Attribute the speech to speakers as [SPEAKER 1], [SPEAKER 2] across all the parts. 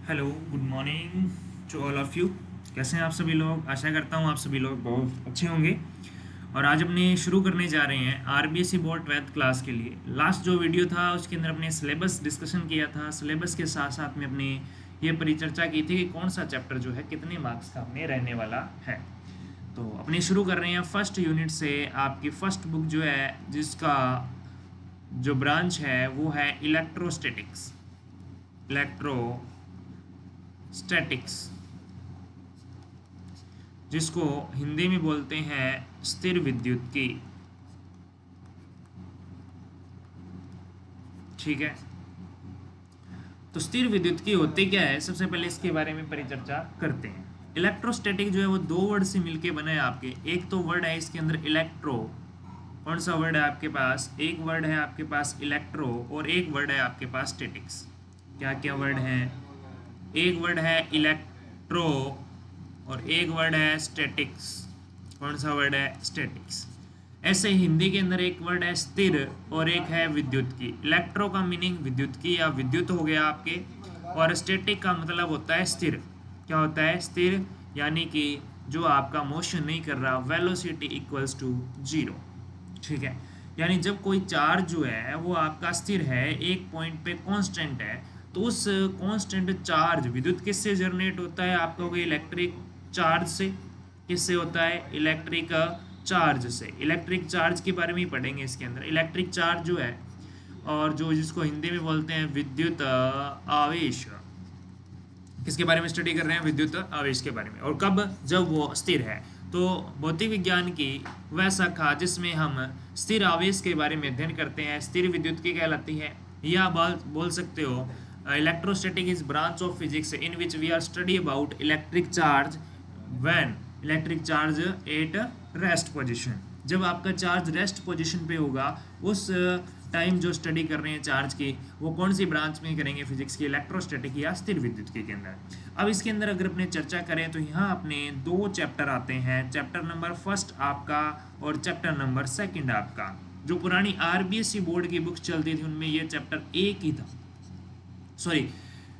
[SPEAKER 1] Hello, good morning to all of you. कैसे हैं आप सभी लोग? आशा करता हूँ आप सभी लोग बहुत अच्छे होंगे। और आज अपने शुरू करने जा रहे हैं आरबीएसई बोर्ड 12th क्लास के लिए। लास्ट जो वीडियो था उसके अंदर अपने सिलेबस डिस्कशन किया था। सिलेबस के साथ साथ में अपने ये परिचर्चा की थी कि कौन सा चैप्टर जो है कितने मार्क्स का अपने रहने वाला है। तो अपने शुरू कर रहे हैं फर्स्ट यूनिट से। आपकी फर्स्ट बुक जो है जिसका जो ब्रांच है वो है इलेक्ट्रोस्टैटिक्स। इलेक्ट्रोस्टैटिक्स जिसको हिंदी में बोलते हैं स्थिर विद्युत की। ठीक है, तो स्थिर विद्युत की होती क्या है, सबसे पहले इसके बारे में परिचर्चा करते हैं। इलेक्ट्रोस्टैटिक जो है वो दो वर्ड से मिलके बना है आपके। एक तो वर्ड है इसके अंदर इलेक्ट्रो। कौन सा वर्ड है आपके पास? एक वर्ड है आपके पास इलेक्ट्रो और एक वर्ड है आपके पास स्टैटिक्स। क्या क्या वर्ड है? एक वर्ड है इलेक्ट्रो और एक वर्ड है स्टैटिक्स। कौन सा वर्ड है? स्टैटिक्स। ऐसे ही हिंदी के अंदर एक वर्ड है स्थिर और एक है विद्युत की। इलेक्ट्रो का मीनिंग विद्युत की या विद्युत हो गया आपके, और स्टैटिक का मतलब होता है स्थिर। क्या होता है? स्थिर, यानी कि जो आपका मोशन नहीं कर रहा, वेलोसिटी इक्वल्स टू जीरो। ठीक है, यानी जब कोई चार्ज जो है वो आपका स्थिर है, एक पॉइंट पे कांस्टेंट है, तो उस कांस्टेंट चार्ज विद्युत किससे जनरेट होता है? आपका कोई इलेक्ट्रिक चार्ज से। किससे होता है? इलेक्ट्रिक चार्ज से। इलेक्ट्रिक चार्ज के बारे में ही पढ़ेंगे इसके अंदर। इलेक्ट्रिक चार्ज जो है, और जो जिसको हिंदी में बोलते हैं विद्युत आवेश, किसके बारे में स्टडी कर रहे हैं? विद्युत आवेश के बारे में। और कब? जब वो स्थिर है। तो भौतिक विज्ञान की वह शाखा जिसमें हम स्थिर आवेश के बारे में अध्ययन करते हैं स्थिर विद्युत की कहलाती है। या बोल सकते हो electrostatic is branch of physics in which we are study about electric charge when electric charge at rest position. जब आपका चार्ज रेस्ट पोजीशन पे होगा उस टाइम जो स्टडी कर रहे हैं चार्ज की, वो कौन सी ब्रांच में करेंगे? फिजिक्स की इलेक्ट्रोस्टैटिक या स्थिर विद्युत के अंदर। अब इसके अंदर अगर अपने चर्चा करें तो यहाँ अपने दो चैप्टर आते हैं। चैप्टर नंबर फर्स्ट आपका और चैप्टर नंबर सेकंड आपका। जो पुरानी आरबीएसई बोर्ड की बुक्स चलती थी उनमें ये चैप्टर एक ही था। सॉरी,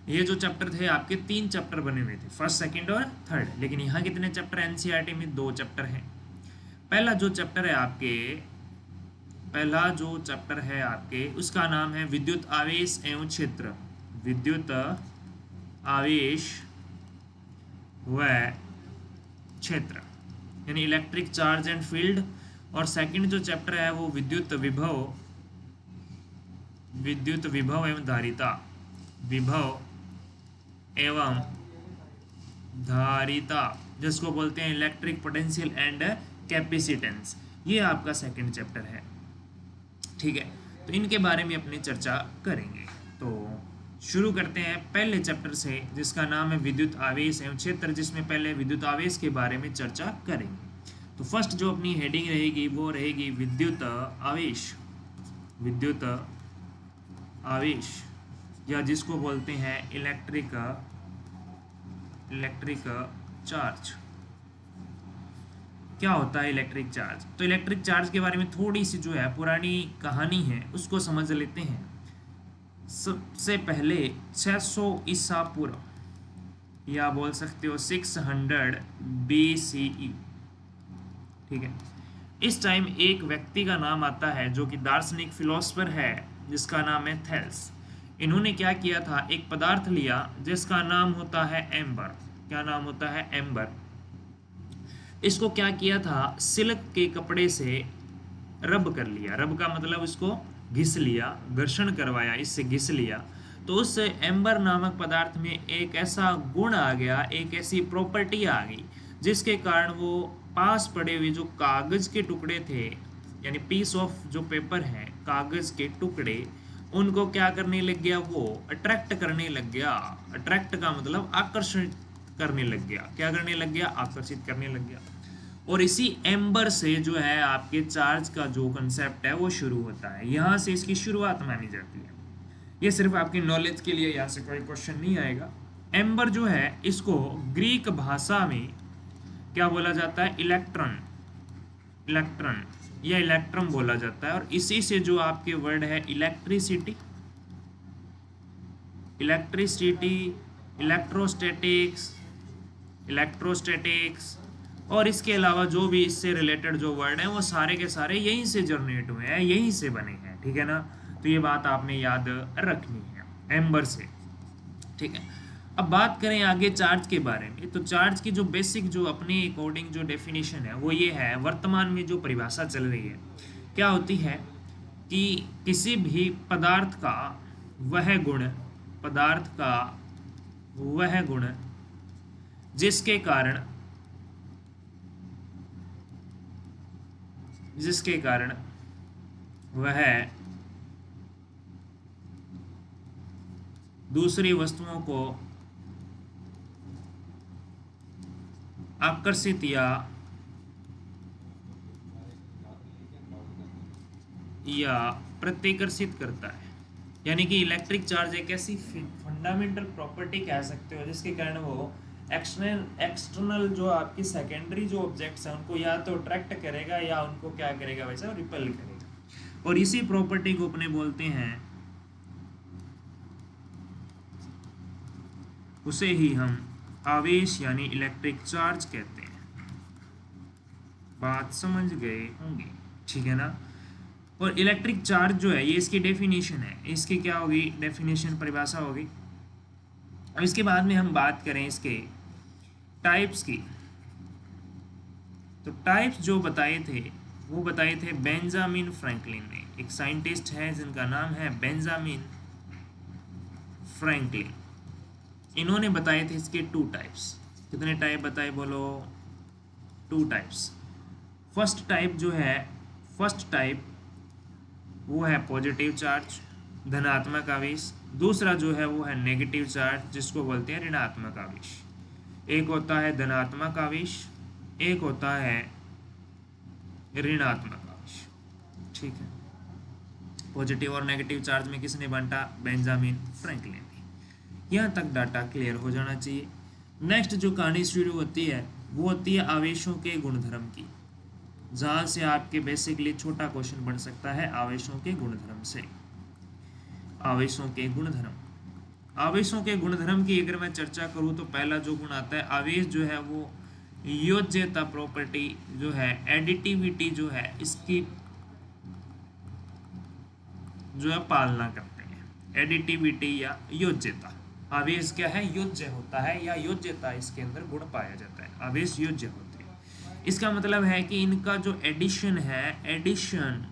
[SPEAKER 1] ये जो चैप्टर थे आपके तीन चैप्टर बने हुए थे, फर्स्ट सेकंड और थर्ड। लेकिन यहाँ कितने चैप्टर? एनसीईआरटी में दो चैप्टर हैं। पहला जो चैप्टर है आपके पहला जो चैप्टर है आपके उसका नाम है विद्युत आवेश एवं क्षेत्र। विद्युत आवेश व क्षेत्र, यानी इलेक्ट्रिक चार्ज एंड फील्ड। और सेकंड जो चैप्टर है वो विद्युत विभव एवं धारिता। विभव एवं धारिता, जिसको बोलते हैं इलेक्ट्रिक पोटेंशियल एंड कैपेसिटेंस। ये आपका सेकंड चैप्टर है। ठीक है, तो इनके बारे में अपनी चर्चा करेंगे। तो शुरू करते हैं पहले चैप्टर से जिसका नाम है विद्युत आवेश एवं क्षेत्र, जिसमें पहले विद्युत आवेश के बारे में चर्चा करेंगे। तो फर्स्ट जो अपनी हेडिंग रहेगी वो रहेगी विद्युत आवेश। विद्युत आवेश, या जिसको बोलते हैं इलेक्ट्रिक चार्ज। क्या होता है इलेक्ट्रिक चार्ज? तो इलेक्ट्रिक चार्ज के बारे में थोड़ी सी जो है पुरानी कहानी है उसको समझ लेते हैं। सबसे पहले 600 ईसा पूर्व, या बोल सकते हो 600 BCE। ठीक है, इस टाइम एक व्यक्ति का नाम आता है जो कि दार्शनिक फिलोसफर है, जिसका नाम है थेल्स। इन्होंने क्या किया था? एक पदार्थ लिया जिसका नाम होता है एम्बर। क्या नाम होता है? एम्बर। इसको क्या किया था? सिल्क के कपड़े से रब कर लिया। रब का मतलब इसको घिस लिया, घर्षण करवाया, इससे घिस लिया। तो उस एम्बर नामक पदार्थ में एक ऐसा गुण आ गया, एक ऐसी प्रॉपर्टी आ गई, जिसके कारण वो पास पड़े हुए जो कागज के टुकड़े थे, यानी पीस ऑफ जो पेपर है, कागज के टुकड़े, उनको क्या करने लग गया? वो अट्रैक्ट करने लग गया। अट्रैक्ट का मतलब आकर्षित करने लग गया। क्या करने लग गया? आकर्षित करने लग गया। और इसी एम्बर से जो है आपके चार्ज का जो कंसेप्ट है वो शुरू होता है। यहाँ से इसकी शुरुआत मानी जाती है। ये सिर्फ आपकी नॉलेज के लिए, यहाँ से कोई क्वेश्चन नहीं आएगा। एम्बर जो है इसको ग्रीक भाषा में क्या बोला जाता है? इलेक्ट्रॉन। इलेक्ट्रॉन या इलेक्ट्रम बोला जाता है। और इसी से जो आपके वर्ड है इलेक्ट्रिसिटी, इलेक्ट्रिसिटी इलेक्ट्रोस्टैटिक्स और इसके अलावा जो भी इससे रिलेटेड जो वर्ड हैं वो सारे के सारे यहीं से जनरेट हुए हैं, यहीं से बने हैं, ठीक है ना। तो ये बात आपने याद रखनी है एम्बर से, ठीक है। अब बात करें आगे चार्ज के बारे में, तो चार्ज की जो बेसिक जो अपने अकॉर्डिंग जो डेफिनेशन है वो ये है, वर्तमान में जो परिभाषा चल रही है क्या होती है कि किसी भी पदार्थ का वह गुण जिसके कारण वह दूसरी वस्तुओं को आकर्षित या प्रतिकर्षित करता है। यानी कि इलेक्ट्रिक चार्ज एक ऐसी फंडामेंटल प्रॉपर्टी कह सकते हो जिसके कारण वो एक्सटर्नल जो आपकी सेकेंडरी जो ऑब्जेक्ट्स हैं उनको या तो अट्रैक्ट करेगा या उनको क्या करेगा, वैसा रिपेल करेगा। और इसी प्रॉपर्टी को अपने बोलते हैं, उसे ही हम आवेश यानी इलेक्ट्रिक चार्ज कहते हैं। बात समझ गए होंगे, ठीक है ना। और इलेक्ट्रिक चार्ज जो है ये इसकी डेफिनेशन है, इसकी क्या होगी डेफिनेशन, परिभाषा होगी। अब इसके बाद में हम बात करें इसके टाइप्स की, तो टाइप्स जो बताए थे बेंजामिन फ्रैंकलिन ने, एक साइंटिस्ट है जिनका नाम है बेंजामिन फ्रैंकलिन। इन्होंने बताए थे इसके 2 टाइप्स। कितने टाइप बताए बोलो? 2 टाइप्स। फर्स्ट टाइप वो है पॉजिटिव चार्ज, धनात्मक आवेश। दूसरा जो है वो है नेगेटिव चार्ज, जिसको बोलते हैं ऋणात्मक आवेश। एक होता है धनात्मक आवेश, एक होता है ऋणात्मक आवेश, ठीक है। पॉजिटिव और नेगेटिव चार्ज में किसने बांटा? बेंजामिन फ्रैंकलिन ने। यहाँ तक डाटा क्लियर हो जाना चाहिए। नेक्स्ट जो कहानी शुरू होती है वो होती है आवेशों के गुणधर्म की, जहाँ से आपके बेसिकली छोटा क्वेश्चन बन सकता है आवेशों के गुणधर्म से। आवेशों के गुणधर्म की अगर मैं चर्चा करूँ तो पहला जो गुण आता है, आवेश जो है वो योज्यता प्रॉपर्टी जो है, एडिटिविटी जो है, इसकी जो है पालना करते हैं। एडिटिविटी या योज्यता, आवेश क्या है? योज्य होता है या योज्यता इसके अंदर गुण पाया जाता है, आवेश योज्य होते हैं। इसका मतलब है कि इनका जो एडिशन है, एडिशन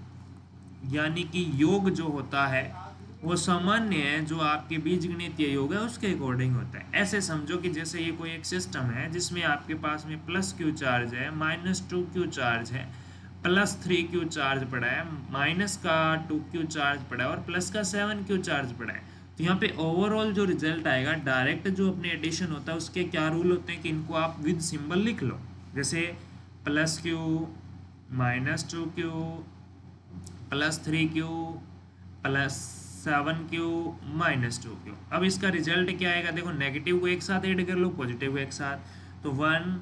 [SPEAKER 1] यानी कि योग जो होता है वो सामान्य है, जो आपके बीजगणितीय योग है उसके अकॉर्डिंग होता है। ऐसे समझो कि जैसे ये कोई एक सिस्टम है जिसमें आपके पास में +q चार्ज है, -2q चार्ज है, +3q चार्ज पड़ा है, -2q चार्ज पड़ा है और +7q चार्ज पड़ा है। तो यहाँ पे ओवरऑल जो रिजल्ट आएगा, डायरेक्ट जो अपने एडिशन होता है उसके क्या रूल होते हैं कि इनको आप विद सिंबल लिख लो, जैसे +q, -2q, +3q, +7q, -2q। अब इसका रिजल्ट क्या आएगा? देखो, नेगेटिव को एक साथ ऐड कर लो, पॉजिटिव को एक साथ, तो 1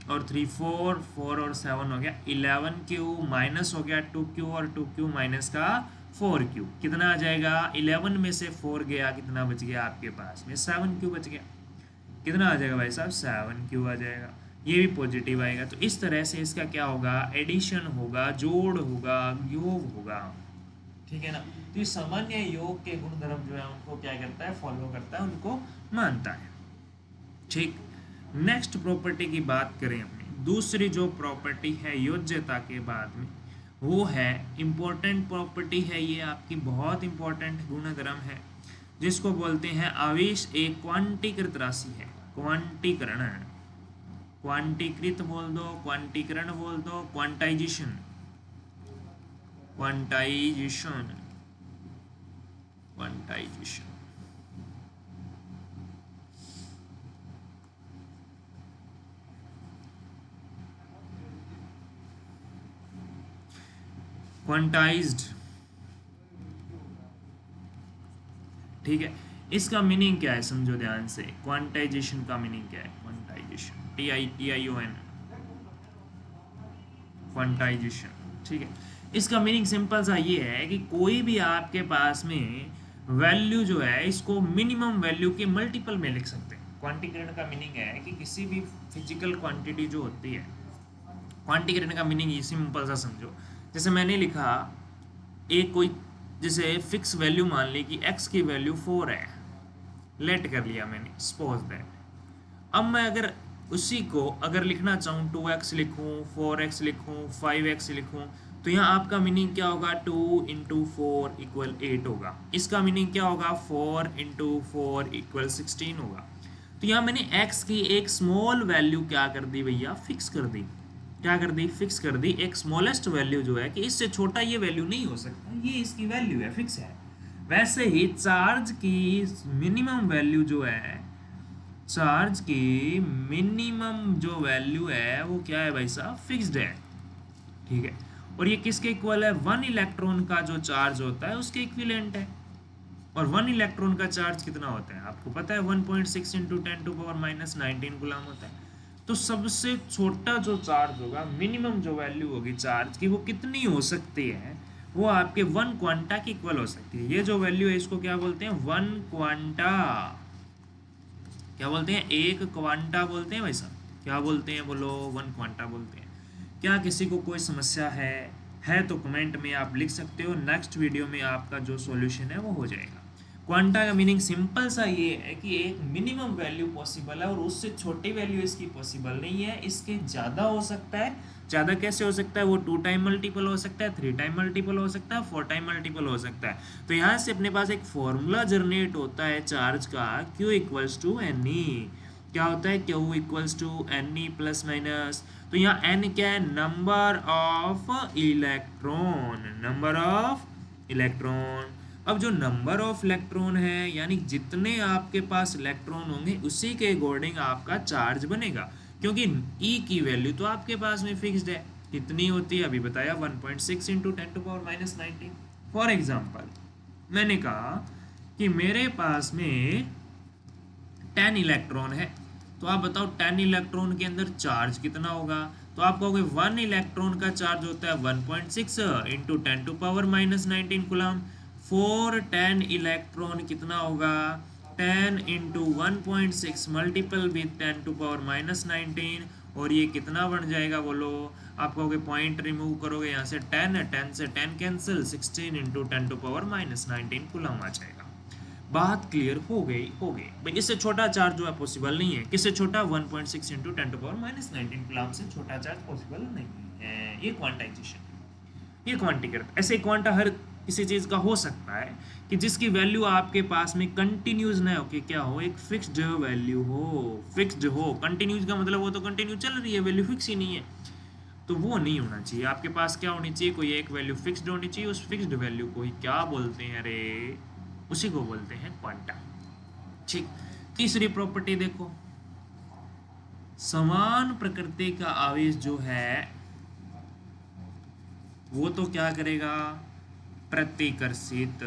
[SPEAKER 1] और 3 4, 4 और 7 हो गया 11q, माइनस हो गया 2q और 2q माइनस का 4q। कितना आ जाएगा? 11 में से 4 गया, कितना बच गया आपके पास में? 7q बच गया। कितना आ जाएगा भाई साहब? 7q आ जाएगा। ये भी पॉजिटिव आएगा। तो इस तरह से इसका क्या होगा? एडिशन होगा, जोड़ होगा, योग होगा, ठीक है ना। तो ये सामान्य योग के गुणधर्म जो है उनको क्या करता है? फॉलो करता है, उनको मानता है, ठीक। नेक्स्ट प्रॉपर्टी की बात करें अपनी, दूसरी जो प्रॉपर्टी है योज्यता के बाद में, वो है इंपॉर्टेंट प्रॉपर्टी है, ये आपकी बहुत इंपॉर्टेंट गुणधर्म है, जिसको बोलते हैं आवेश एक क्वांटीकृत राशि है। क्वांटीकृत बोल दो, क्वांटीकरण बोल दो, क्वांटाइजेशन। क्वांटाइज्ड, ठीक है। इसका मीनिंग क्या है समझो ध्यान से। क्वांटाइजेशन का मीनिंग क्या है? क्वांटाइजेशन, TION, क्वांटाइजेशन, ठीक है। इसका मीनिंग सिंपल सा ये है कि कोई भी आपके पास में वैल्यू जो है इसको मिनिमम वैल्यू के मल्टीपल में लिख सकते हैं। क्वांटीकरण का मीनिंग है कि किसी भी फिजिकल क्वांटिटी जो होती है, क्वांटीकरण का मीनिंग ये सिंपल सा समझो। जैसे मैंने लिखा एक कोई, जैसे फिक्स वैल्यू मान ली कि x की वैल्यू 4 है, लेट कर लिया मैंने, सपोज दैट। अब मैं अगर उसी को अगर लिखना चाहूँ 2x लिखूँ, 4x लिखूँ, 5x लिखूँ, तो यहाँ आपका मीनिंग क्या होगा, 2 इंटू 4 इक्वल 8 होगा। इसका मीनिंग क्या होगा, 4 इंटू 4 इक्वल 16 होगा। तो यहाँ मैंने x की एक स्मॉल वैल्यू क्या कर दी भैया, फिक्स कर दी। क्या कर दी, फिक्स कर दी। एक स्मॉलेस्ट वैल्यू जो है कि इससे छोटा ये वैल्यू नहीं हो सकता, ये इसकी वैल्यू है, फिक्स है। वैसे ही चार्ज की मिनिमम वैल्यू जो है, चार्ज की मिनिमम जो वैल्यू है वो क्या है भाई साहब, फिक्स्ड है। ठीक है, और ये किसके इक्वल है, 1 इलेक्ट्रॉन का जो चार्ज होता है उसके इक्विवेलेंट है। और 1 इलेक्ट्रॉन का चार्ज कितना होता है आपको पता है, 1.6 इंटू 10⁻⁻19 गुलाम होता है। तो सबसे छोटा जो चार्ज होगा, मिनिमम जो वैल्यू होगी चार्ज की, वो कितनी हो सकती है, वो आपके 1 क्वांटा की इक्वल हो सकती है। ये जो वैल्यू है इसको क्या बोलते हैं, 1 क्वांटा। क्या बोलते हैं, एक क्वांटा बोलते हैं भाई साहब। क्या बोलते हैं बोलो, 1 क्वांटा बोलते हैं। क्या किसी को कोई समस्या है तो कमेंट में आप लिख सकते हो, नेक्स्ट वीडियो में आपका जो सॉल्यूशन है वो हो जाएगा। क्वांटा का मीनिंग सिंपल सा ये है कि एक मिनिमम वैल्यू पॉसिबल है और उससे छोटी वैल्यू इसकी पॉसिबल नहीं है, इसके ज़्यादा हो सकता है। ज़्यादा कैसे हो सकता है, वो 2 टाइम मल्टीपल हो सकता है, 3 टाइम मल्टीपल हो सकता है, 4 टाइम मल्टीपल हो सकता है। तो यहाँ से अपने पास एक फॉर्मूला जनरेट होता है चार्ज का, Q equals to n e. क्या होता है, Q equals to n e plus minus. तो यहाँ n क्या है, number of electron, number of electron. अब जो नंबर ऑफ इलेक्ट्रॉन है, यानी जितने आपके पास इलेक्ट्रॉन होंगे उसी के अकॉर्डिंग आपका चार्ज बनेगा, क्योंकि E की वैल्यू तो आपके पास में फिक्स्ड है। कितनी होती है अभी बताया, 1.6 इंटू 10⁻⁻19। फॉर एग्जाम्पल मैंने कहा कि मेरे पास में 10 इलेक्ट्रॉन है, तो आप बताओ 10 इलेक्ट्रॉन के अंदर चार्ज कितना होगा। तो आप कहोगे 1 इलेक्ट्रॉन का चार्ज होता है 1.6 इंटू 10⁻⁻19 कूलम। 10 इलेक्ट्रॉन कितना होगा, 10 इंटू 1.6 मल्टीपल विथ 10⁻⁻19, और ये कितना बन जाएगा बोलो। आप कहोगे पॉइंट रिमूव करोगे यहाँ से 10 है, 10 से 10 कैंसिल, 16 इंटू 10⁻⁻19 कूलम आ जाएगा। बात क्लियर हो गई भाई। इससे छोटा चार्ज जो है पॉसिबल नहीं है। किससे छोटा, 1.6 इंटू 10⁻⁻19 कूलम से छोटा चार्ज पॉसिबल नहीं है। ये क्वांटाइजेशन, ये क्वांटीकरण। ऐसे क्वांटा हर किसी चीज़ का हो सकता है कि जिसकी वैल्यू आपके पास में कंटिन्यूज ना हो, कि क्या हो, एक फिक्स्ड वैल्यू हो, फिक्स्ड हो। कंटिन्यूज का मतलब वो तो कंटिन्यू चल रही है, वैल्यू फिक्स ही नहीं है, तो वो नहीं होना चाहिए। आपके पास क्या होनी चाहिए, कोई एक वैल्यू फिक्स्ड होनी चाहिए। उस फिक्स्ड वैल्यू को ही क्या बोलते हैं, अरे उसी को बोलते हैं क्वांटा। ठीक, तीसरी प्रॉपर्टी देखो, समान प्रकृति का आवेश जो है वो तो क्या करेगा, प्रतिकर्षित।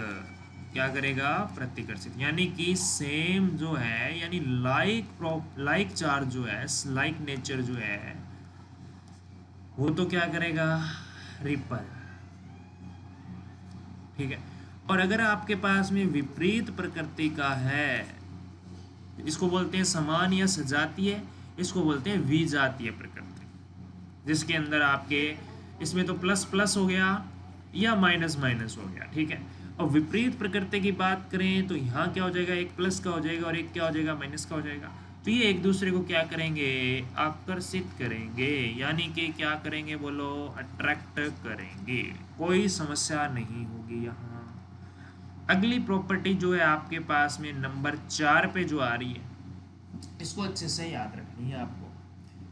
[SPEAKER 1] क्या करेगा, प्रतिकर्षित। यानी कि सेम जो है, यानी लाइक चार्ज जो है, लाइक नेचर जो है, वो तो क्या करेगा, रिपल। ठीक है। और अगर आपके पास में विपरीत प्रकृति का है, इसको बोलते हैं समान या सजातीय, इसको बोलते हैं विजातीय प्रकृति, जिसके अंदर आपके इसमें तो प्लस प्लस हो गया या माइनस माइनस हो गया। ठीक है। और विपरीत प्रकृति की बात करें तो यहाँ क्या हो जाएगा, एक प्लस का हो जाएगा और एक क्या हो जाएगा, माइनस का हो जाएगा। तो ये एक दूसरे को क्या करेंगे, आकर्षित करेंगे, यानी कि क्या करेंगे बोलो, अट्रैक्ट करेंगे। कोई समस्या नहीं होगी यहाँ। अगली प्रॉपर्टी जो है आपके पास में नंबर 4 पे जो आ रही है, इसको अच्छे से याद रखनी है आपको।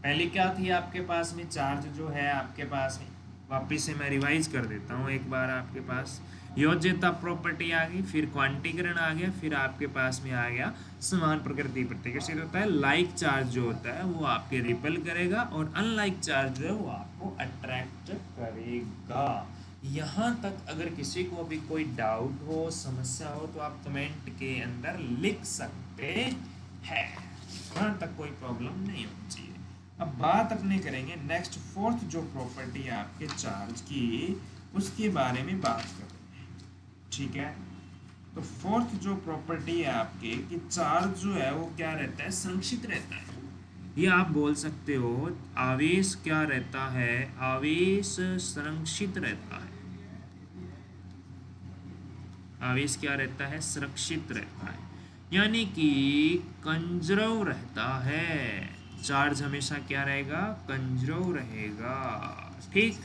[SPEAKER 1] पहले क्या थी आपके पास में, चार्ज जो है आपके पास में, वापिस से मैं रिवाइज कर देता हूँ एक बार। आपके पास योज्यता प्रॉपर्टी आ गई, फिर क्वांटीकरण आ गया, फिर आपके पास में आ गया समान प्रकृति प्रतिकर्षित होता है। लाइक चार्ज जो होता है वो आपके रिपेल करेगा और अनलाइक चार्ज जो है वो आपको अट्रैक्ट करेगा। यहाँ तक अगर किसी को भी कोई डाउट हो, समस्या हो, तो आप कमेंट के अंदर लिख सकते हैं। यहाँ तक कोई प्रॉब्लम नहीं होनी चाहिए। अब बात अपने करेंगे नेक्स्ट, फोर्थ जो प्रॉपर्टी है आपके चार्ज की, उसके बारे में बात करेंगे। ठीक है, तो फोर्थ जो प्रॉपर्टी है आपके कि चार्ज जो है वो क्या रहता है, संरक्षित रहता है। ये आप बोल सकते हो आवेश क्या रहता है, आवेश संरक्षित रहता है। आवेश क्या रहता है, सुरक्षित रहता है, यानी कि कंजर्व रहता है। चार्ज हमेशा क्या रहेगा, कंजर्व रहेगा। ठीक,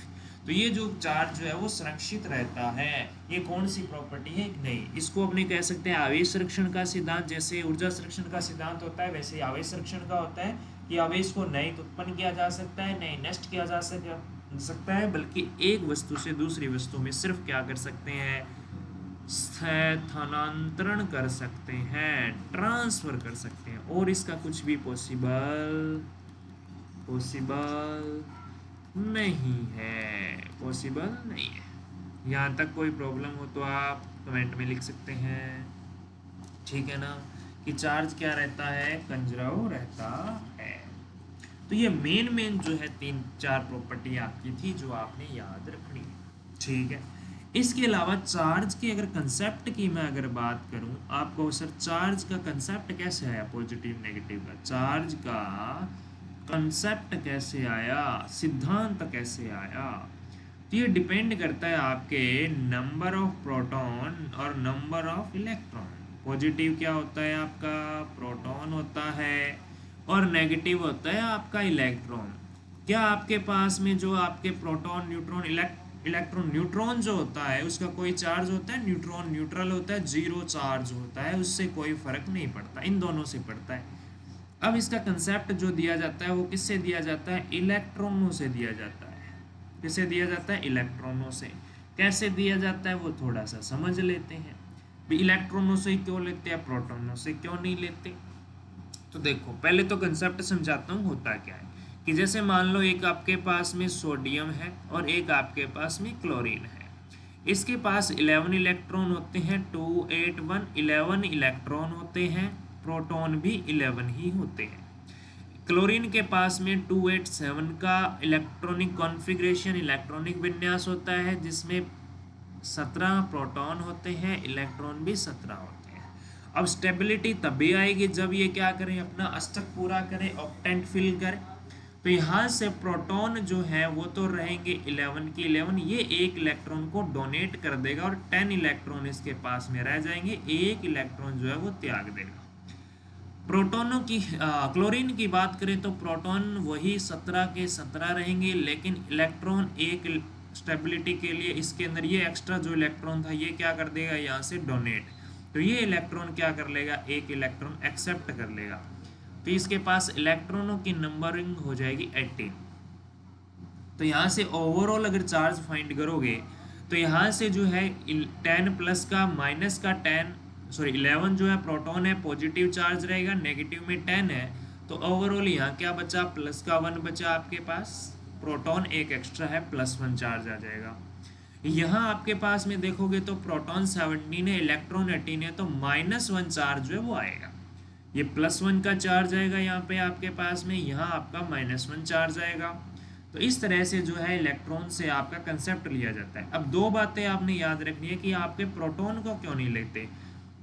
[SPEAKER 1] तो ये जो चार्ज जो है वो सुरक्षित रहता है, ये कौन सी प्रॉपर्टी है, नहीं, इसको अपने कह सकते हैं आवेश संरक्षण का सिद्धांत। जैसे ऊर्जा संरक्षण का सिद्धांत होता है वैसे ही आवेश संरक्षण का होता है कि आवेश को नहीं तो उत्पन्न किया जा सकता है, नहीं नष्ट किया जा सकता है, बल्कि एक वस्तु से दूसरी वस्तु में सिर्फ क्या कर सकते हैं, स्थानांतरण कर सकते हैं, ट्रांसफर कर सकते हैं, और इसका कुछ भी पॉसिबल नहीं है, पॉसिबल नहीं है। यहाँ तक कोई प्रॉब्लम हो तो आप कमेंट में लिख सकते हैं, ठीक है ना, कि चार्ज क्या रहता है, कंजर्व रहता है। तो ये मेन जो है 3-4 प्रॉपर्टी आपकी थी जो आपने याद रखनी है, ठीक है। इसके अलावा चार्ज के अगर कंसेप्ट की मैं अगर बात करूं आपको, सर चार्ज का कंसेप्ट कैसे आया, पॉजिटिव नेगेटिव का चार्ज का कंसेप्ट कैसे आया, सिद्धांत कैसे आया, तो ये डिपेंड करता है आपके नंबर ऑफ प्रोटॉन और नंबर ऑफ इलेक्ट्रॉन। पॉजिटिव क्या होता है आपका, प्रोटॉन होता है, और नेगेटिव होता है आपका इलेक्ट्रॉन। क्या आपके पास में जो आपके प्रोटॉन न्यूट्रॉन इलेक्ट्रॉन न्यूट्रॉन जो होता है उसका कोई चार्ज होता है, न्यूट्रॉन न्यूट्रल होता है, जीरो चार्ज होता है, उससे कोई फर्क नहीं पड़ता, इन दोनों से पड़ता है। अब इसका कंसेप्ट जो दिया जाता है वो किससे दिया जाता है, इलेक्ट्रॉनों से दिया जाता है। किससे दिया जाता है, इलेक्ट्रॉनों से। कैसे दिया जाता है वो थोड़ा सा समझ लेते हैं। इलेक्ट्रॉनों से क्यों लेते हैं, प्रोटॉनों से क्यों नहीं लेते। तो देखो पहले तो कंसेप्ट समझाता हूँ होता क्या है, कि जैसे मान लो एक आपके पास में सोडियम है और एक आपके पास में क्लोरीन है। इसके पास 11 इलेक्ट्रॉन होते हैं, 2 8 1 11 इलेक्ट्रॉन होते हैं, प्रोटॉन भी 11 ही होते हैं। क्लोरीन के पास में 287 का इलेक्ट्रॉनिक कॉन्फ़िगरेशन, इलेक्ट्रॉनिक विन्यास होता है, जिसमें 17 प्रोटॉन होते हैं, इलेक्ट्रॉन भी 17 होते हैं। अब स्टेबिलिटी तभी आएगी जब ये क्या करें, अपना अष्टक पूरा करें, ऑक्टेंट फिल करें। तो यहाँ से प्रोटॉन जो है वो तो रहेंगे 11 की 11, ये एक इलेक्ट्रॉन को डोनेट कर देगा और 10 इलेक्ट्रॉन इसके पास में रह जाएंगे, एक इलेक्ट्रॉन जो है वो त्याग देगा। प्रोटॉनों की क्लोरीन की बात करें तो प्रोटॉन वही 17 के 17 रहेंगे, लेकिन इलेक्ट्रॉन एक स्टेबिलिटी के लिए इसके अंदर ये एक्स्ट्रा जो इलेक्ट्रॉन था ये क्या कर देगा, यहाँ से डोनेट, तो ये इलेक्ट्रॉन क्या कर लेगा, एक इलेक्ट्रॉन एक्सेप्ट कर लेगा। तो इसके पास इलेक्ट्रॉनों की नंबरिंग हो जाएगी 18। तो यहाँ से ओवरऑल अगर चार्ज फाइंड करोगे तो यहाँ से जो है 10 प्लस का माइनस का 11 जो है प्रोटॉन है, पॉजिटिव चार्ज रहेगा, नेगेटिव में 10 है, तो ओवरऑल यहाँ क्या बचा, प्लस का 1 बचा आपके पास, प्रोटॉन एक एक्स्ट्रा है, +1 चार्ज आ जाएगा। यहाँ आपके पास में देखोगे तो प्रोटॉन 17 है, इलेक्ट्रॉन 18 है, तो -1 चार्ज जो है वो आएगा। ये +1 का चार्ज आएगा यहाँ पे आपके पास में, यहाँ आपका -1 चार्ज आएगा। तो इस तरह से जो है इलेक्ट्रॉन से आपका कंसेप्ट लिया जाता है। अब दो बातें आपने याद रखनी है कि आपके प्रोटॉन को क्यों नहीं लेते।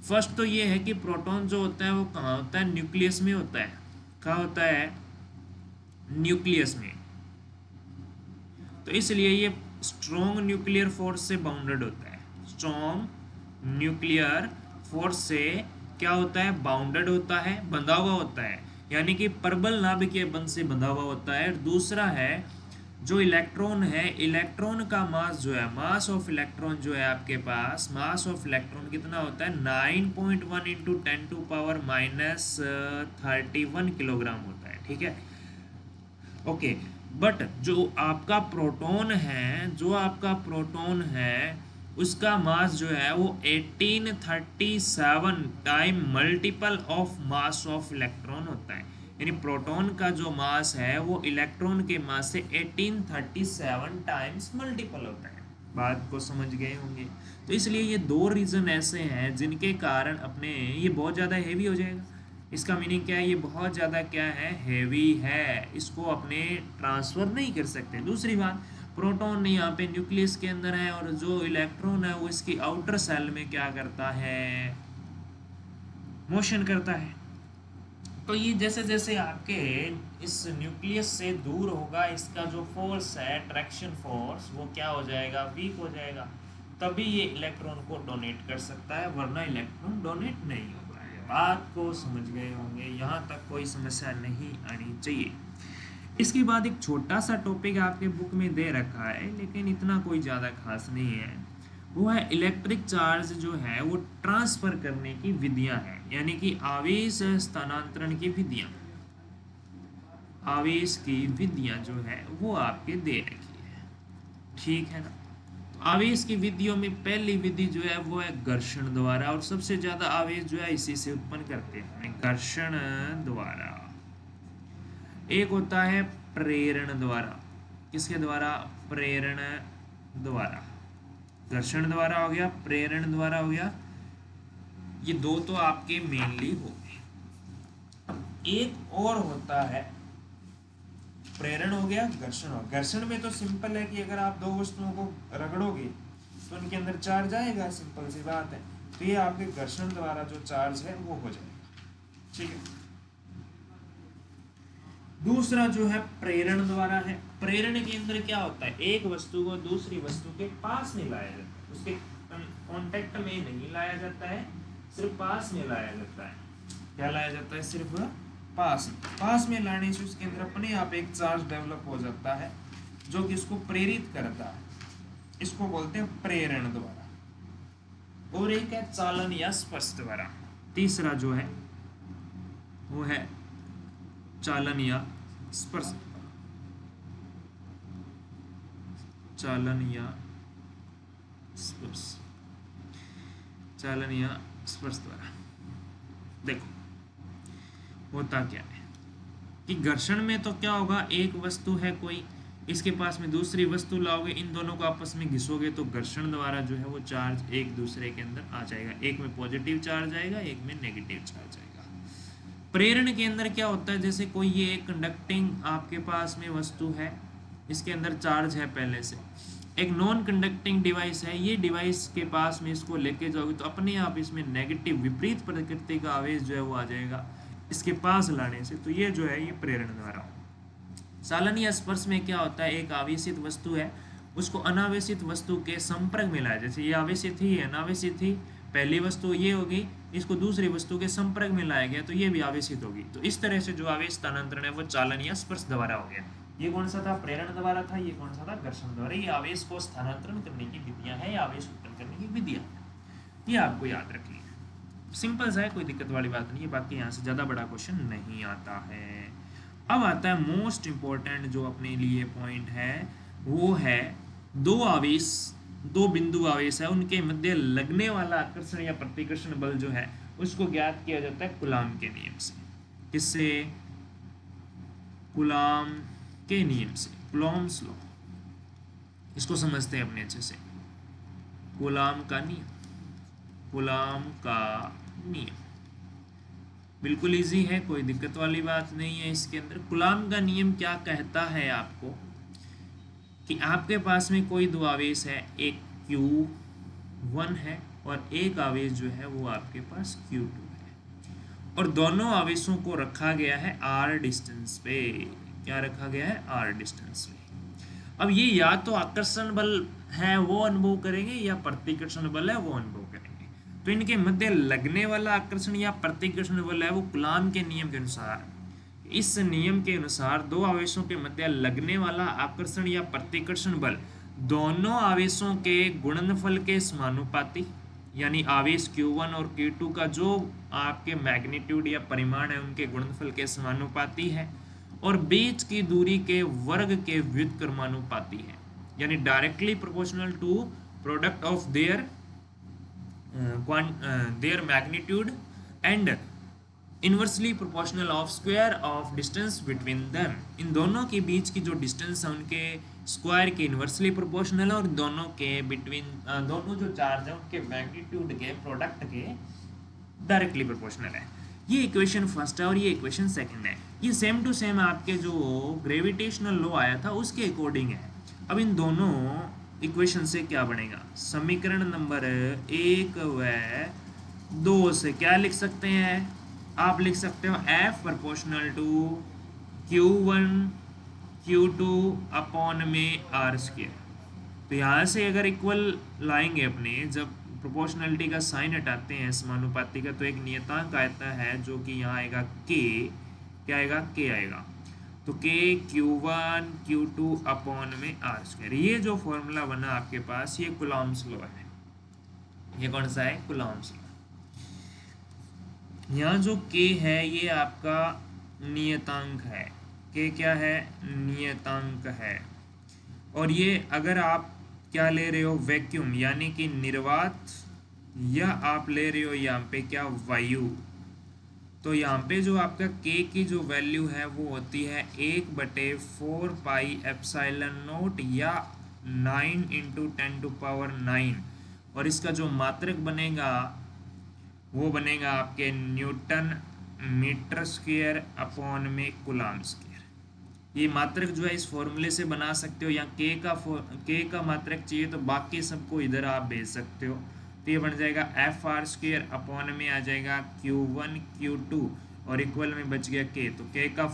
[SPEAKER 1] फर्स्ट तो ये है कि प्रोटॉन जो होता है वो कहाँ होता है, न्यूक्लियस में होता है। कहाँ होता है, न्यूक्लियस में। तो इसलिए ये स्ट्रॉन्ग न्यूक्लियर फोर्स से बाउंडेड होता है, स्ट्रॉन्ग न्यूक्लियर फोर्स से क्या होता है, बाउंडेड होता है, बंधा हुआ होता है, यानी कि परबल नाभिकीय बंध से बंधा हुआ होता है। दूसरा है जो इलेक्ट्रॉन है, इलेक्ट्रॉन का मास जो है, मास ऑफ इलेक्ट्रॉन जो है आपके पास, मास ऑफ इलेक्ट्रॉन कितना होता है, 9.1 इंटू 10⁻31 किलोग्राम होता है, ठीक है, ओके। बट जो आपका प्रोटॉन है, उसका मास जो है वो 1837 time multiple of mass of electron होता है, यानी प्रोटॉन का जो मास है वो इलेक्ट्रॉन के मास से 1837 टाइम्स मल्टीपल होता है। बात को समझ गए होंगे। तो इसलिए ये दो रीज़न ऐसे हैं जिनके कारण अपने ये बहुत ज़्यादा हेवी हो जाएगा। इसका मीनिंग क्या है, ये बहुत ज़्यादा क्या है, हेवी है, इसको अपने ट्रांसफ़र नहीं कर सकते। दूसरी बात, प्रोटॉन यहाँ पे न्यूक्लियस के अंदर है और जो इलेक्ट्रॉन है वो इसकी आउटर सेल में क्या करता है, मोशन करता है। तो ये जैसे जैसे आपके इस न्यूक्लियस से दूर होगा इसका जो फोर्स है, ट्रैक्शन फोर्स, वो क्या हो जाएगा, वीक हो जाएगा। तभी ये इलेक्ट्रॉन को डोनेट कर सकता है, वरना इलेक्ट्रॉन डोनेट नहीं होता है। बात को समझ गए होंगे, यहाँ तक कोई समस्या नहीं आनी चाहिए। इसके बाद एक छोटा सा टॉपिक आपके बुक में दे रखा है, लेकिन इतना कोई ज़्यादा खास नहीं है। वो है इलेक्ट्रिक चार्ज जो है वो ट्रांसफर करने की विधियां हैं, यानी कि आवेश स्थानांतरण की विधियां। आवेश की विधियां जो है वो आपके दे रखी है, ठीक है ना। तो आवेश की विधियों में पहली विधि जो है वो है घर्षण द्वारा, और सबसे ज्यादा आवेश जो है इसी से उत्पन्न करते हैं, घर्षण द्वारा। एक होता है प्रेरण द्वारा। किसके द्वारा, प्रेरण द्वारा। घर्षण द्वारा हो गया, प्रेरण द्वारा हो गया, ये दो तो आपके मेनली हो गए। एक और होता है, प्रेरण हो गया, घर्षण हो गया। घर्षण में तो सिंपल है कि अगर आप दो वस्तुओं को रगड़ोगे तो उनके अंदर चार्ज आएगा, सिंपल सी बात है। तो ये आपके घर्षण द्वारा जो चार्ज है वो हो जाएगा, ठीक है। दूसरा जो है प्रेरण द्वारा है। प्रेरण के अंदर क्या होता है, एक वस्तु को दूसरी वस्तु के पास में लाया जाता है, उसके कांटेक्ट में नहीं लाया जाता है, सिर्फ पास में लाया जाता है। क्या लाया जाता है, सिर्फ पास में लाने से उसके अंदर अपने आप एक चार्ज डेवलप हो जाता है जो कि इसको प्रेरित करता है। इसको बोलते हैं प्रेरण द्वारा। और एक है चालन या स्पर्श द्वारा। तीसरा जो है वो है चालन या स्पर्श। चालन या स्पर्श, चालन या स्पर्श द्वारा। देखो होता क्या है कि घर्षण में तो क्या होगा, एक वस्तु है कोई, इसके पास में दूसरी वस्तु लाओगे, इन दोनों को आपस में घिसोगे तो घर्षण द्वारा जो है वो चार्ज एक दूसरे के अंदर आ जाएगा। एक में पॉजिटिव चार्ज आएगा, एक में नेगेटिव चार्ज आएगा। प्रेरण के अंदर क्या होता है, जैसे कोई ये कंडक्टिंग आपके पास में वस्तु है, इसके अंदर चार्ज है पहले से, एक नॉन कंडक्टिंग डिवाइस है, ये डिवाइस के पास में इसको लेके जाओगे तो अपने आप इसमें नेगेटिव विपरीत प्रकृति का आवेश जो है वो आ जाएगा इसके पास लाने से। तो ये जो है ये प्रेरण द्वारा। चालन या स्पर्श में क्या होता है, एक आवेशित वस्तु है, उसको अनावेशित वस्तु के संपर्क में लाया, जैसे ये आवेशित ही अनावेशित ही, पहली वस्तु ये होगी, इसको दूसरी वस्तु के संपर्क में लाया गया तो ये भी आवेशित होगी। तो इस तरह से जो आवेश स्थानांतरण है वो चालन या स्पर्श द्वारा हो गया। ये कौन सा था, प्रेरण द्वारा था। ये कौन सा था, घर्षण द्वारा। ये आवेश को स्थानांतरण करने की विधियां हैं, आवेश उत्पन्न करने की विधियां, ये आपको याद रखनी है। सिंपल सा है, कोई दिक्कत वाली बात नहीं है। बाकी यहाँ से ज़्यादा बड़ा क्वेश्चन नहीं आता है। अब आता है मोस्ट इम्पोर्टेंट जो अपने लिए पॉइंट है, वो है दो आवेश, दो बिंदु आवेश है, उनके मध्य लगने वाला आकर्षण या प्रतिकर्षण बल जो है उसको ज्ञात किया जाता है कूलाम के नियम से। किससे, कूलाम के नियम से, कूलॉम्स लॉ। इसको समझते हैं अपने अच्छे से, कूलाम का नियम। कूलाम का नियम बिल्कुल इजी है, कोई दिक्कत वाली बात नहीं है इसके अंदर। कूलाम का नियम क्या कहता है आपको कि आपके पास में कोई दो आवेश है, एक Q1 है और एक आवेश जो है वो आपके पास Q2 है, और दोनों आवेशों को रखा गया है r डिस्टेंस पे। क्या रखा गया है, r डिस्टेंस पे। अब ये या तो आकर्षण बल है वो अनुभव करेंगे या प्रतिकर्षण बल है वो अनुभव करेंगे। तो इनके मध्य लगने वाला आकर्षण या प्रतिकर्षण बल है वो कूलाम के नियम के अनुसार, इस नियम के अनुसार दो आवेशों के मध्य लगने वाला आकर्षण या प्रतिकर्षण बल दोनों आवेशों के गुणनफल के समानुपाती, यानी आवेश Q1 और Q2 का जो आपके मैग्नीट्यूड या परिमाण है उनके गुणनफल के समानुपाती है, और बीच की दूरी के वर्ग के व्युत्क्रमानुपाती है, यानी directly proportional to product of their magnitude and inversely proportional of square of distance between them. इन दोनों के बीच की जो डिस्टेंस है उनके स्क्वायर के इनवर्सली प्रोपोर्शनल है, और दोनों के बिटवीन दोनों जो चार्ज है उनके मैग्नीट्यूड के प्रोडक्ट के डायरेक्टली प्रोपोर्शनल है। ये इक्वेशन फर्स्ट है और ये इक्वेशन सेकंड है। ये सेम टू सेम आपके जो ग्रेविटेशनल लॉ आया था उसके अकॉर्डिंग है। अब इन दोनों इक्वेशन से क्या बनेगा, समीकरण नंबर 1 व 2 से क्या लिख सकते हैं, आप लिख सकते हो F proportional to Q1 Q2 upon में R स्क्वायर। तो यहाँ से अगर इक्वल लाएंगे अपने, जब प्रोपोर्शनलिटी का साइन हटाते हैं समानुपाती का, तो एक नियतांक आता है जो कि यहाँ आएगा K, क्या आएगा K आएगा, तो K Q1 Q2 अपॉन में R स्क्वायर। ये जो फॉर्मूला बना आपके पास, ये कूलॉम्स लॉ है। ये कौन सा है, कूलॉम्स लॉ। यहाँ जो K है ये आपका नियतांक है, K क्या है, नियतांक है। और ये अगर आप क्या ले रहे हो, वैक्यूम यानी कि निर्वात, या आप ले रहे हो यहाँ पे क्या, वायु, तो यहाँ पे जो आपका K की जो वैल्यू है वो होती है 1/4 पाई एप्सिलॉन नॉट या 9 × 10⁹, और इसका जो मात्रक बनेगा वो बनेगा आपके न्यूटन मीटर स्क्वायर अपॉन में कूलॉम स्क्वायर। ये मात्रक जो है इस फॉर्मूले से बना सकते हो, या K का मात्रक चाहिए तो बाकी सबको इधर आप भेज सकते हो। तो ये बन जाएगा FR स्क्वायर अपॉन में आ जाएगा Q1 Q2 और इक्वल में बच गया K। तो K का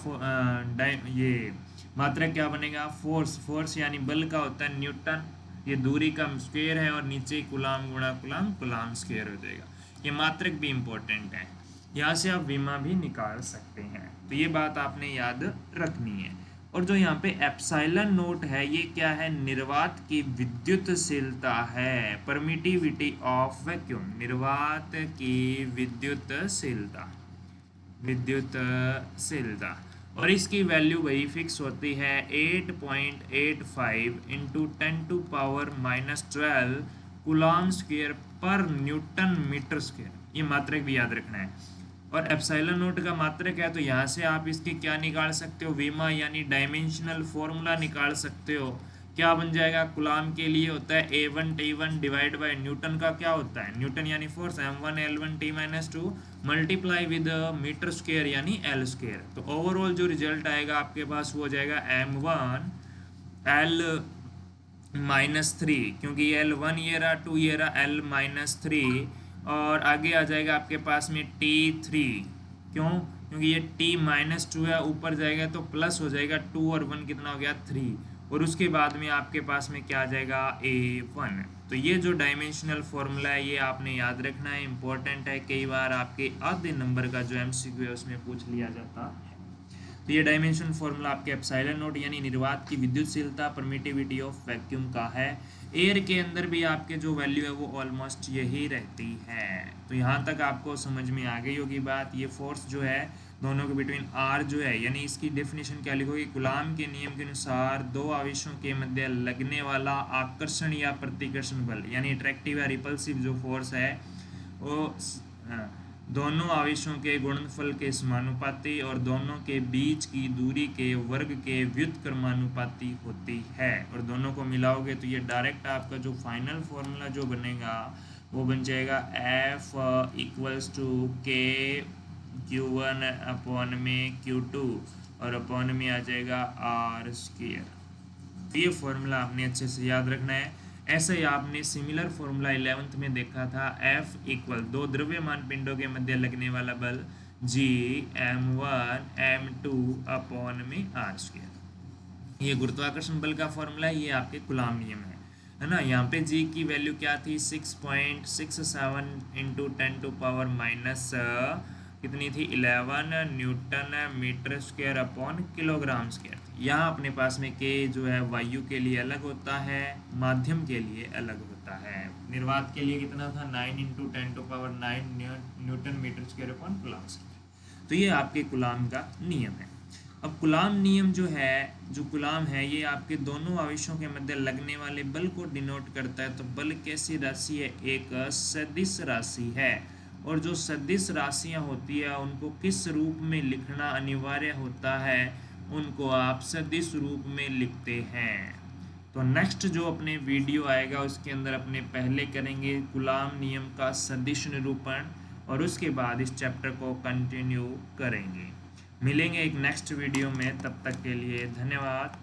[SPEAKER 1] ये मात्रक क्या बनेगा, फोर्स यानी बल का होता है न्यूटन, ये दूरी का स्क्वायर है, और नीचे कूलॉम गुणा कूलॉम, कूलॉम स्क्वायर हो जाएगा। ये मात्रक भी इम्पोर्टेंट है, यहाँ से आप विमा भी निकाल सकते हैं, तो ये बात आपने याद रखनी है। और जो यहाँ पे एप्सिलॉन नोट है, ये क्या है, निर्वात की विद्युतशीलता है, परमिटिविटी ऑफ वैक्यूम, निर्वात की विद्युतशीलता, और इसकी वैल्यू वही फिक्स होती है 8.85 × 10⁻⁻12 कूलॉम स्क्वायर पर न्यूटन मीटर स्क्वायर। ये मात्रक भी याद रखना है। और एप्सिलॉन नोट का मात्रक है, तो यहाँ से आप इसकी क्या निकाल सकते हो, विमा यानी डायमेंशनल फॉर्मूला निकाल सकते हो। क्या बन जाएगा, कूलॉम के लिए होता है A1 T1 divide by Newton का क्या होता है, न्यूटन यानी force M1 L1 T-2 multiply with metre square यानी L स्क्वायर। तो ओवरऑल जो रिजल्ट आएगा आपके पास वो हो जाएगा M1 L-3, क्योंकि L1 ये रहा, 2 ये रहा, L-3, और आगे आ जाएगा आपके पास में T3, क्यों, क्योंकि ये T-2 है, ऊपर जाएगा तो प्लस हो जाएगा, 2 और 1 कितना हो गया, 3, और उसके बाद में आपके पास में क्या आ जाएगा, A1। तो ये जो डायमेंशनल फॉर्मूला है ये आपने याद रखना है, इंपॉर्टेंट है, कई बार आपके आधे नंबर का जो MCQ है उसमें पूछ लिया जाता है। तो ये डायमेंशन फॉर्मूला आपके एप्सिलॉन नोट यानी निर्वात की विद्युतशीलता, परमिटिविटी ऑफ वैक्यूम का है। एयर के अंदर भी आपके जो वैल्यू है वो ऑलमोस्ट यही रहती है। तो यहाँ तक आपको समझ में आ गई होगी बात। ये फोर्स जो है दोनों के बिटवीन R जो है, यानी इसकी डेफिनेशन क्या लिखोगे, कूलॉम के नियम के अनुसार दो आवेशों के मध्य लगने वाला आकर्षण या प्रतिकर्षण बल, यानी अट्रैक्टिव या रिपल्सिव जो फोर्स है वो दोनों आवेशों के गुणनफल के समानुपाती और दोनों के बीच की दूरी के वर्ग के व्युत्क्रमानुपाती होती है। और दोनों को मिलाओगे तो ये डायरेक्ट आपका जो फाइनल फॉर्मूला जो बनेगा वो बन जाएगा F = K Q1 अपॉन में Q2 और अपॉन में आ जाएगा R स्क्वायर। तो ये फॉर्मूला आपने अच्छे से याद रखना है। ऐसे ही आपने सिमिलर फॉर्मूला 11th में देखा था, F = दो द्रव्यमान पिंडों के मध्य लगने वाला बल G M1 M2 अपॉन में R स्क्वायर। ये गुरुत्वाकर्षण बल का फॉर्मूला है, ये आपके कूलॉम नियम है ना। यहाँ पे G की वैल्यू क्या थी, 6.67 × 10⁻⁻, कितनी थी, 11 newton metre square upon kilogram square. यहाँ अपने पास में K जो है वायु के लिए अलग होता है, माध्यम के लिए अलग होता है। निर्वात के लिए कितना था, 9 × 10⁹ newton metre square upon coulomb square. तो ये आपके कूलॉम का नियम है। अब कूलॉम नियम जो है, जो कूलॉम है ये आपके दोनों आवेशों के मध्य लगने वाले बल को डिनोट करता है। तो बल कैसी राशि है, एक सदिश राशि है, और जो सदिश राशियाँ होती है उनको किस रूप में लिखना अनिवार्य होता है, उनको आप सदिश रूप में लिखते हैं। तो नेक्स्ट जो अपने वीडियो आएगा उसके अंदर अपने पहले करेंगे कूलॉम नियम का सदिश निरूपण, और उसके बाद इस चैप्टर को कंटिन्यू करेंगे। मिलेंगे एक नेक्स्ट वीडियो में, तब तक के लिए धन्यवाद।